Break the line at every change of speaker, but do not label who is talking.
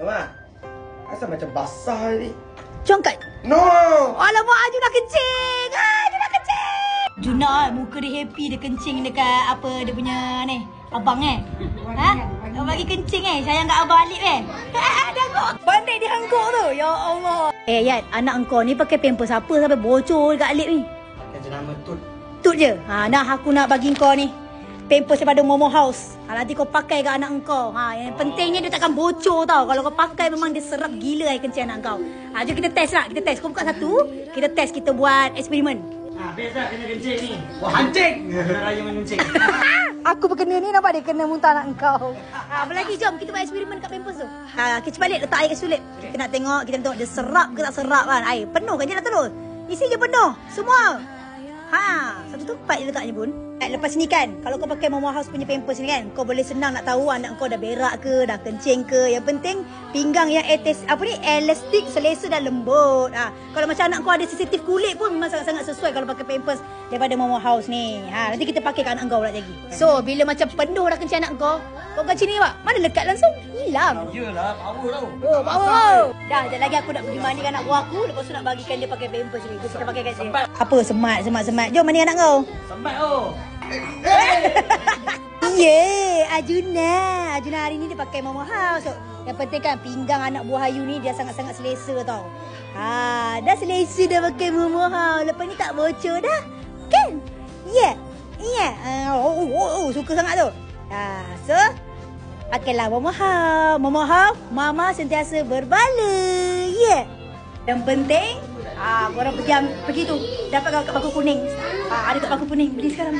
Mama, asal macam basah ni?
Congkat.
No!
Alamak, Juna kencing. Juna kencing. Juna muka dia happy, dia kencing dekat apa dia punya ni. Abang bagi kencing sayang kat abang Alip dia hangguk. Bandai dia hangguk tu. Ya Allah. Yat, anak engkau ni pakai pampers apa sampai bocor dekat Alip ni?
Pakai jenama Tut.
Tut je. Aku nak bagi kau ni pampers daripada Momo House. Nanti kau pakai kat anak engkau. Yang pentingnya dia takkan bocor tau. Kalau kau pakai memang dia serap gila air kencing anak kau. Jom kita test lah. Kita test. Kau buka satu. Kita test. Kita buat eksperimen.
Best lah kena kencing ni. Wah, hancing. Kena raya mengencing.
Aku berkena ni, nampak dia kena muntah anak engkau. Apa lagi? Jom kita buat eksperimen kat pampers tu. Kita cepat balik letak air kat sulit. Kita nak tengok dia serap ke tak serap kan. Air penuh kan je nak terus. Isi je penuh. Semua. Satu tempat je letaknya pun. Lepas ni kan, kalau kau pakai Momo House punya pampers ni kan, kau boleh senang nak tahu anak kau dah berak ke, dah kencing ke. Yang penting pinggang yang elastik, selesa dan lembut. Kalau macam anak kau ada sensitif kulit pun memang sangat-sangat sesuai kalau pakai pampers daripada Momo House ni. Nanti kita pakai kat anak kau pula lagi. So, bila macam penuh dah kencing anak kau kencing ni pak, mana lekat langsung? Hilang.
Yelah, power tau.
Power. Dah, sekejap lagi aku nak pergi mandikan anak buah aku. Lepas tu nak bagikan dia pakai pampers ni. Kita pakai kat dia. Apa? Semat. Jom mandi anak kau.
Sembat oh.
Ajuna hari ni dia pakai Momo House. So, yang penting kan pinggang anak buah Ayu ni dia sangat-sangat selesa tau. Dah selesa dah pakai Momo House. Lepas ni tak bocor dah. Kan? Ya. Suka sangat tu. So pakailah Momo House. Mama sentiasa berbala. Yang penting korang pergi tu dapat kat paku kuning. Ada kat paku kuning. Beli sekarang.